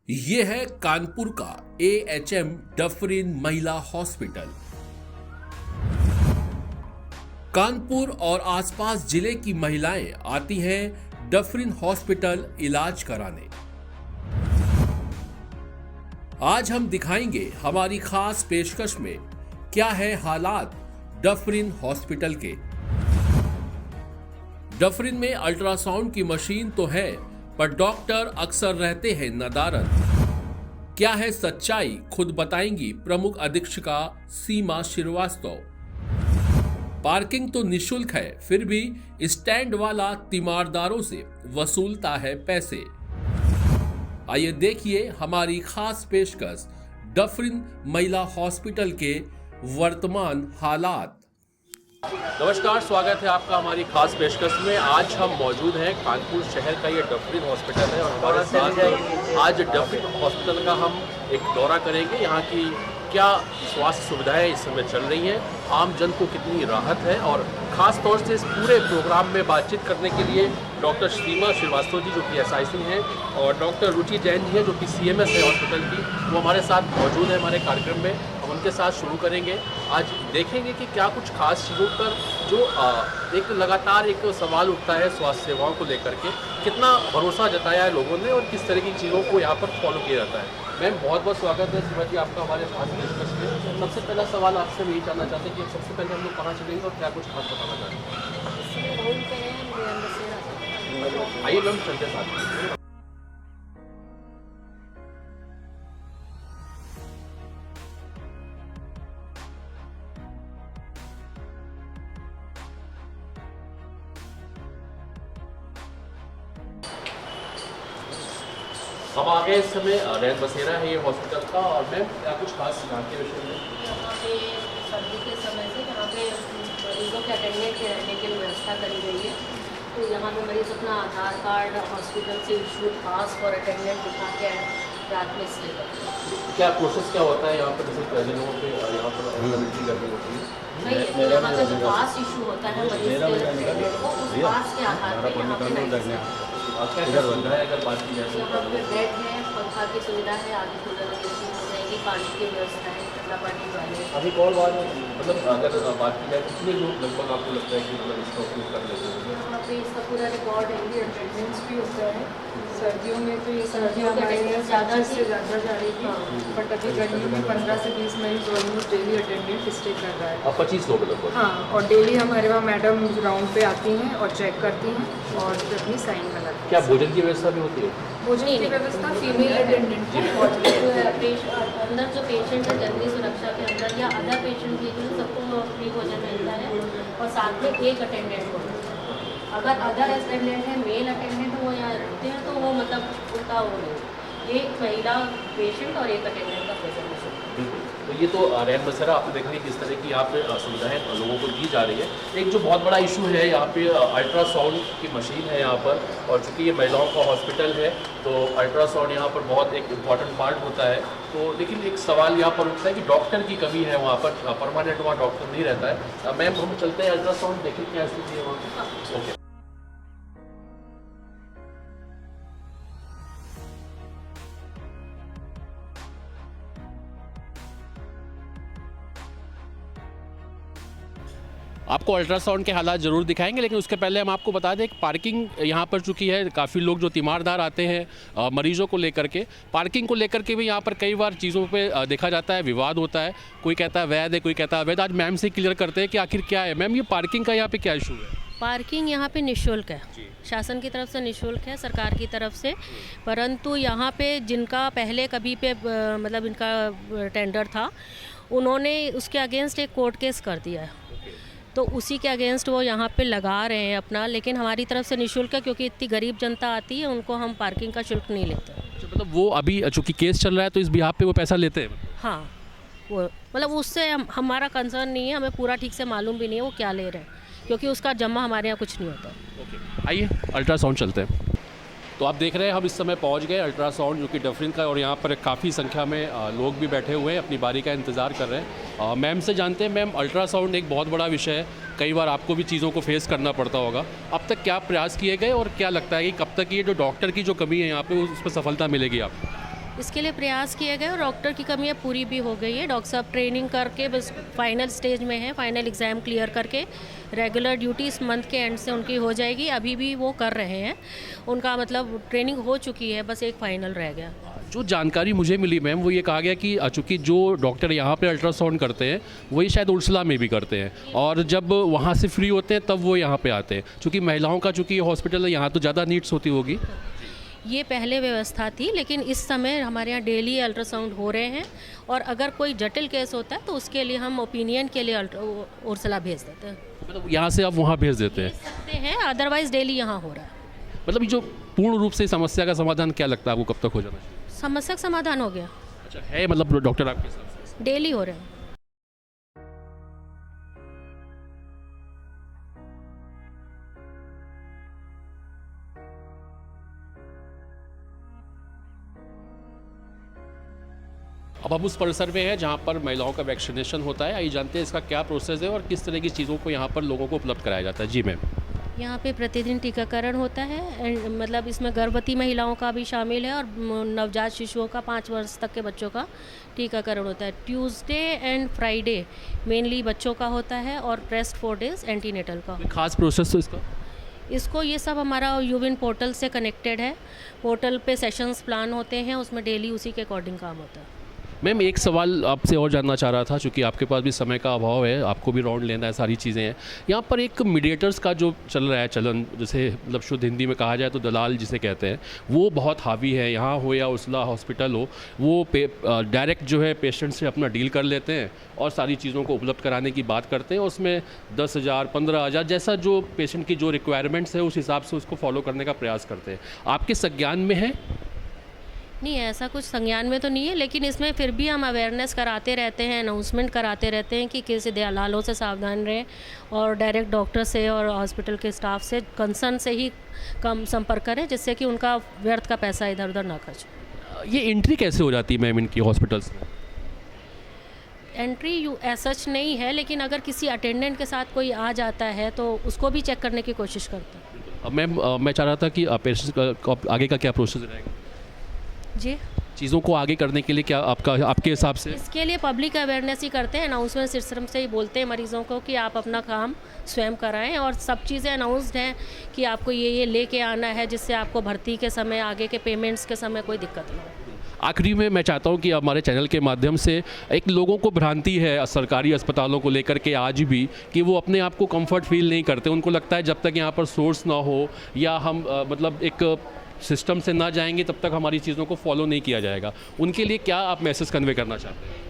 ये है कानपुर का AHM डफरिन महिला हॉस्पिटल। कानपुर और आसपास जिले की महिलाएं आती हैं डफरिन हॉस्पिटल इलाज कराने। आज हम दिखाएंगे हमारी खास पेशकश में क्या है हालात डफरिन हॉस्पिटल के। डफरिन में अल्ट्रासाउंड की मशीन तो है, पर डॉक्टर अक्सर रहते हैं नदारद। क्या है सच्चाई, खुद बताएंगी प्रमुख अधीक्षिका सीमा श्रीवास्तव। पार्किंग तो निशुल्क है, फिर भी स्टैंड वाला तीमारदारों से वसूलता है पैसे। आइए देखिए हमारी खास पेशकश डफरिन महिला हॉस्पिटल के वर्तमान हालात। नमस्कार, स्वागत है आपका हमारी खास पेशकश में। आज हम मौजूद हैं कानपुर शहर का ये डफरिन हॉस्पिटल है और हमारे साथ आज डफरिन हॉस्पिटल का हम एक दौरा करेंगे। यहाँ की क्या स्वास्थ्य सुविधाएं इस समय चल रही हैं, आम जन को कितनी राहत है, और ख़ास तौर से इस पूरे प्रोग्राम में बातचीत करने के लिए डॉक्टर सीमा श्रीवास्तव जी जो कि SIC हैं और डॉक्टर रुचि जैन जी हैं जो कि CMS है हॉस्पिटल की, वो हमारे साथ मौजूद है हमारे कार्यक्रम में। हम उनके साथ शुरू करेंगे। आज देखेंगे कि क्या कुछ खास चीज़ों पर जो एक लगातार एक सवाल उठता है स्वास्थ्य सेवाओं को लेकर के, कितना भरोसा जताया है लोगों ने और किस तरह की चीज़ों को यहाँ पर फॉलो किया जाता है। मैम, बहुत बहुत स्वागत है सीमा जी आपका हमारे खास पेशकश में। सबसे पहला सवाल आपसे मैं यही जानना चाहते हैं कि सबसे पहले हम लोग कहाँ चलेंगे और क्या कुछ खास बताना चाहते हैं। आइए मैम, चलते साथ। हम आ गए इस समय रैन बसेरा है ये हॉस्पिटल का, और मैम क्या कुछ खास यहाँ के विषय में? यहाँ पे सर्दी के समय से यहाँ पे मरीजों के अटेंडेंट के रहने की व्यवस्था करी गई है। तो यहाँ पे मरीज अपना आधार कार्ड हॉस्पिटल से इशूड पास और अटेंडेंट दिखा के रात में स्टे करते हैं। क्या प्रोसेस क्या होता है यहाँ पर, जैसे पहले लोगों पे यहाँ पर एडमिट करनी होती है? नहीं, यहाँ का जो पास इशू होता है मरीज के अटेंडेंट को, उस पास के आधार पर यहाँ पे क्या क्या सुविधा है अगर बात की जाए तो? यहाँ पे बेड है, पंखा की सुविधा है, आगे कूलर एसी हो जाएगी, पानी की व्यवस्था है, ठंडा पानी वाले। अभी कॉल बात मतलब अगर बात की जाए कितने लोग लगभग आपको लगता है कि मतलब इसका उपयोग कर लेते हैं? यहाँ पे इसका पूरा रिकॉर्ड है, अटेंडेंस भी होता है। सर्दियों में तो ये सर्दियों के अटेंडेंस ज़्यादा से ज़्यादा जा रही थी, बट अभी गर्मियों में 15 से 20 मरीज ऑलमोस्ट डेली अटेंडेंट स्टे कर रहा है। अब 25 लोग लगभग। हाँ, और डेली हमारे वहाँ मैडम राउंड पे आती हैं और चेक करती हैं और फिर अपनी साइन बनाती हैं। क्या भोजन की व्यवस्था भी होती है? भोजन की व्यवस्था फीमेल अटेंडेंट की अंदर जो पेशेंट है जनरली सुरक्षा के अंदर या अदर पेशेंट के लिए सबको फ्री भोजन मिलता है, और साथ में एक अटेंडेंट को, अगर अदर अटेंडेंट है मेल अटेंडेंट वो यहाँ रहते हैं तो वो मतलब उनका वो नहीं, एक महिला पेशेंट और एक अटेंडेंट का भोजन है। बिल्कुल, तो ये तो रैन बसेरा आपने देखा कि किस तरह की यहाँ पे सुविधाएं लोगों को दी जा रही है। एक जो बहुत बड़ा इशू है यहाँ पे अल्ट्रासाउंड की मशीन है यहाँ पर, और चूँकि ये महिलाओं का हॉस्पिटल है तो अल्ट्रासाउंड यहाँ पर बहुत एक इम्पॉर्टेंट पार्ट होता है। तो लेकिन एक सवाल यहाँ पर उठता है कि डॉक्टर की कमी है वहाँ पर, परमानेंट वहाँ डॉक्टर नहीं रहता है। मैम, हम चलते हैं अल्ट्रासाउंड देखें क्या स्थिति है वहाँ की। ओके। आपको अल्ट्रासाउंड के हालात ज़रूर दिखाएंगे, लेकिन उसके पहले हम आपको बता दें कि पार्किंग यहाँ पर चुकी है। काफ़ी लोग जो तीमारदार आते हैं मरीजों को लेकर के, पार्किंग को लेकर के भी यहाँ पर कई बार चीज़ों पे देखा जाता है, विवाद होता है। कोई कहता है वैध है, कोई कहता है अवैध। आज मैम से क्लियर करते हैं कि आखिर क्या है। मैम, ये पार्किंग का यहाँ पे क्या इशू है? पार्किंग यहाँ पे निःशुल्क है, शासन की तरफ से निःशुल्क है, सरकार की तरफ से। परंतु यहाँ पे जिनका पहले कभी पे मतलब इनका टेंडर था, उन्होंने उसके अगेंस्ट एक कोर्ट केस कर दिया है, तो उसी के अगेंस्ट वो यहाँ पे लगा रहे हैं अपना। लेकिन हमारी तरफ से निःशुल्क है, क्योंकि इतनी गरीब जनता आती है, उनको हम पार्किंग का शुल्क नहीं लेते। मतलब वो अभी चूँकि केस चल रहा है तो इस बिहाफ पे वो पैसा लेते हैं? हाँ, वो मतलब उससे हमारा कंसर्न नहीं है, हमें पूरा ठीक से मालूम भी नहीं है वो क्या ले रहे हैं, क्योंकि उसका जमा हमारे यहाँ कुछ नहीं होता। ओके, आइए अल्ट्रासाउंड चलते हैं। तो आप देख रहे हैं हम इस समय पहुंच गए अल्ट्रासाउंड जो कि डफरिन का, और यहाँ पर काफ़ी संख्या में लोग भी बैठे हुए हैं, अपनी बारी का इंतज़ार कर रहे हैं। मैम से जानते हैं। मैम, अल्ट्रासाउंड एक बहुत बड़ा विषय है, कई बार आपको भी चीज़ों को फेस करना पड़ता होगा। अब तक क्या प्रयास किए गए और क्या लगता है कि कब तक ये जो डॉक्टर की जो कमी है यहाँ पे उस पर सफलता मिलेगी आपको? इसके लिए प्रयास किए गए और डॉक्टर की कमी अब पूरी भी हो गई है। डॉक्टर साहब ट्रेनिंग करके बस फाइनल स्टेज में है, फाइनल एग्ज़ाम क्लियर करके रेगुलर ड्यूटी इस मंथ के एंड से उनकी हो जाएगी। अभी भी वो कर रहे हैं, उनका मतलब ट्रेनिंग हो चुकी है, बस एक फाइनल रह गया। जो जानकारी मुझे मिली मैम वो ये कहा गया कि चूँकि जो डॉक्टर यहाँ पे अल्ट्रासाउंड करते हैं वही शायद उर्सला में भी करते हैं, और जब वहाँ से फ्री होते हैं तब वो यहाँ पे आते हैं। चूँकि महिलाओं का चूँकि हॉस्पिटल है यहाँ तो ज़्यादा नीड्स होती होगी। ये पहले व्यवस्था थी, लेकिन इस समय हमारे यहाँ डेली अल्ट्रासाउंड हो रहे हैं, और अगर कोई जटिल केस होता है तो उसके लिए हम ओपिनियन के लिए उर्सला भेज देते हैं। मतलब यहाँ से आप वहाँ भेज देते हैं? सकते हैं, अदरवाइज डेली यहाँ हो रहा है। मतलब जो पूर्ण रूप से समस्या का समाधान क्या लगता है आपको कब तक हो जाना चाहिए? समस्या का समाधान हो गया, अच्छा है, मतलब डॉक्टर आपके हिसाब से डेली हो रहे हैं। अब हम उस परिसर में हैं जहाँ पर महिलाओं का वैक्सीनेशन होता है। आइए जानते हैं इसका क्या प्रोसेस है और किस तरह की चीज़ों को यहाँ पर लोगों को उपलब्ध कराया जाता है। जी मैम। यहाँ पे प्रतिदिन टीकाकरण होता है, मतलब इसमें गर्भवती महिलाओं का भी शामिल है और नवजात शिशुओं का 5 वर्ष तक के बच्चों का टीकाकरण होता है। ट्यूसडे एंड फ्राइडे मेनली बच्चों का होता है और रेस्ट 4 डेज एंटीनेटल का। कोई खास प्रोसेस तो इसका? ये सब हमारा यूविन पोर्टल से कनेक्टेड है। पोर्टल पे सेशंस प्लान होते हैं, उसमें डेली उसी के अकॉर्डिंग काम होता है। मैम एक सवाल आपसे और जानना चाह रहा था, क्योंकि आपके पास भी समय का अभाव है, आपको भी राउंड लेना है, सारी चीज़ें हैं। यहाँ पर एक मीडिएटर्स का जो चल रहा है चलन, जैसे मतलब शुद्ध हिंदी में कहा जाए तो दलाल जिसे कहते हैं, वो बहुत हावी है। यहाँ हो या उर्सला हॉस्पिटल हो, वो डायरेक्ट जो है पेशेंट से अपना डील कर लेते हैं और सारी चीज़ों को उपलब्ध कराने की बात करते हैं। उसमें 10,000 15,000 जैसा जो पेशेंट की जो रिक्वायरमेंट्स है उस हिसाब से उसको फॉलो करने का प्रयास करते हैं। आपके संज्ञान में है? नहीं, ऐसा कुछ संज्ञान में तो नहीं है, लेकिन इसमें फिर भी हम अवेयरनेस कराते रहते हैं, अनाउंसमेंट कराते रहते हैं कि किसी दलालों से सावधान रहें और डायरेक्ट डॉक्टर से और हॉस्पिटल के स्टाफ से कंसर्न से ही कम संपर्क करें, जिससे कि उनका व्यर्थ का पैसा इधर उधर ना खर्च। ये एंट्री कैसे हो जाती है मैम इनकी हॉस्पिटल्स में? एंट्री सच नहीं है, लेकिन अगर किसी अटेंडेंट के साथ कोई आ जाता है तो उसको भी चेक करने की कोशिश करते हैं। मैम मैं चाह रहा था कि पेशेंट का आगे का क्या प्रोसेस रहेगा जी? चीज़ों को आगे करने के लिए क्या आपके हिसाब से? इसके लिए पब्लिक अवेयरनेस ही करते हैं, अनाउंसमेंट सिस्टम से ही बोलते हैं मरीजों को कि आप अपना काम स्वयं कराएं, और सब चीज़ें अनाउंस्ड हैं कि आपको ये लेके आना है, जिससे आपको भर्ती के समय, आगे के पेमेंट्स के समय कोई दिक्कत ना हो। आखिरी में मैं चाहता हूं कि हमारे चैनल के माध्यम से एक लोगों को भ्रांति है सरकारी अस्पतालों को लेकर के आज भी, कि वो अपने आप को कंफर्ट फील नहीं करते। उनको लगता है जब तक यहाँ पर सोर्स ना हो या हम मतलब एक सिस्टम से ना जाएंगे तब तक हमारी चीज़ों को फॉलो नहीं किया जाएगा। उनके लिए क्या आप मैसेज कन्वे करना चाहते हैं?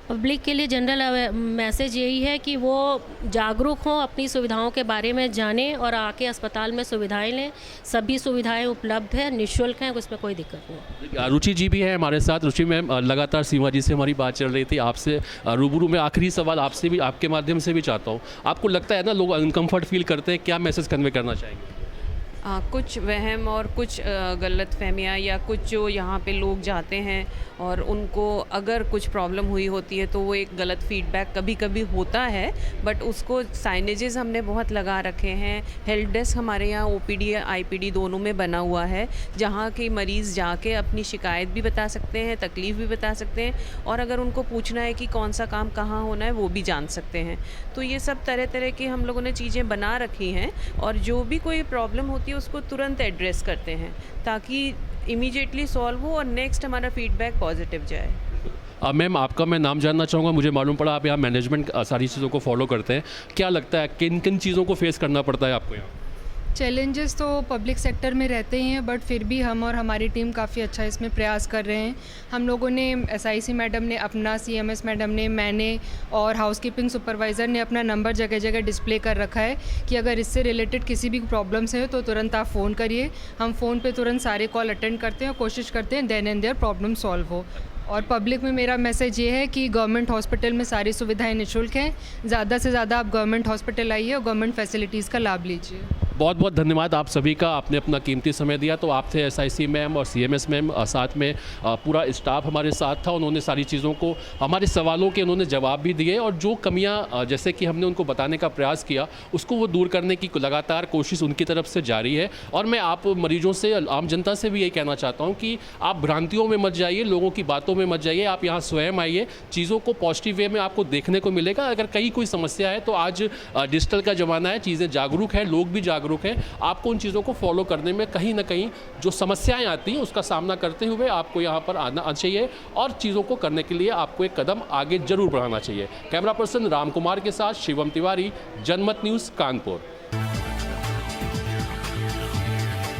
पब्लिक के लिए जनरल मैसेज यही है कि वो जागरूक हों, अपनी सुविधाओं के बारे में जानें और आके अस्पताल में सुविधाएं लें। सभी सुविधाएं उपलब्ध हैं, निःशुल्क हैं, उसमें कोई दिक्कत नहीं। रुचि जी भी है हमारे साथ। रुचि मैम, लगातार सीमा जी से हमारी बात चल रही थी, आपसे रूबरू में आखिरी सवाल आपसे भी, आपके माध्यम से भी चाहता हूँ। आपको लगता है ना लोग अनकम्फर्ट फील करते हैं, क्या मैसेज कन्वे करना चाहेंगे? कुछ वहम और कुछ गलत फहमियाँ, या कुछ जो यहाँ पे लोग जाते हैं और उनको अगर कुछ प्रॉब्लम हुई होती है तो वो एक गलत फीडबैक कभी कभी होता है, बट उसको साइनेजेस हमने बहुत लगा रखे हैं। हेल्प डेस्क हमारे यहाँ OPD IPD दोनों में बना हुआ है, जहाँ के मरीज़ जाके अपनी शिकायत भी बता सकते हैं, तकलीफ़ भी बता सकते हैं, और अगर उनको पूछना है कि कौन सा काम कहाँ होना है वो भी जान सकते हैं। तो ये सब तरह तरह की हम लोगों ने चीज़ें बना रखी हैं, और जो भी कोई प्रॉब्लम होती है उसको तुरंत एड्रेस करते हैं ताकि इमीडिएटली सॉल्व हो और नेक्स्ट हमारा फीडबैक पॉजिटिव जाए। मैम आपका मैं नाम जानना चाहूँगा। मुझे मालूम पड़ा आप यहाँ मैनेजमेंट सारी चीज़ों को फॉलो करते हैं। क्या लगता है किन किन चीज़ों को फेस करना पड़ता है आपको यहाँ? चैलेंजेस तो पब्लिक सेक्टर में रहते ही हैं, बट फिर भी हम और हमारी टीम काफ़ी अच्छा इसमें प्रयास कर रहे हैं। हम लोगों ने SIC मैडम ने अपना, CMS मैडम ने, मैंने और हाउसकीपिंग सुपरवाइज़र ने अपना नंबर जगह जगह डिस्प्ले कर रखा है कि अगर इससे रिलेटेड किसी भी प्रॉब्लम्स हैं तो तुरंत आप फ़ोन करिए। हम फ़ोन पे तुरंत सारे कॉल अटेंड करते हैं और कोशिश करते हैं then and there problem solve हो। और पब्लिक में मेरा मैसेज ये है कि गवर्नमेंट हॉस्पिटल में सारी सुविधाएं निःशुल्क हैं। ज़्यादा से ज़्यादा आप गवर्नमेंट हॉस्पिटल आइए और गवर्नमेंट फैसिलिटीज़ का लाभ लीजिए। बहुत बहुत धन्यवाद आप सभी का, आपने अपना कीमती समय दिया। तो आप थे SIC मैम और CMS मैम, साथ में पूरा स्टाफ हमारे साथ था। उन्होंने सारी चीज़ों को, हमारे सवालों के उन्होंने जवाब भी दिए, और जो कमियां जैसे कि हमने उनको बताने का प्रयास किया उसको वो दूर करने की लगातार कोशिश उनकी तरफ से जारी है। और मैं आप मरीजों से, आम जनता से भी यही कहना चाहता हूँ कि आप भ्रांतियों में मत जाइए, लोगों की बातों में मत जाइए, आप यहाँ स्वयं आइए, चीज़ों को पॉजिटिव वे में आपको देखने को मिलेगा। अगर कहीं कोई समस्या है तो आज डिजिटल का ज़माना है, चीज़ें जागरूक है, लोग भी जागरूक हैं। आपको उन चीज़ों को फॉलो करने में कहीं ना कहीं जो समस्याएं आती हैं उसका सामना करते हुए आपको यहाँ पर आना चाहिए, और चीज़ों को करने के लिए आपको एक कदम आगे जरूर बढ़ाना चाहिए। कैमरा पर्सन राम कुमार के साथ शिवम तिवारी, जनमत न्यूज़, कानपुर।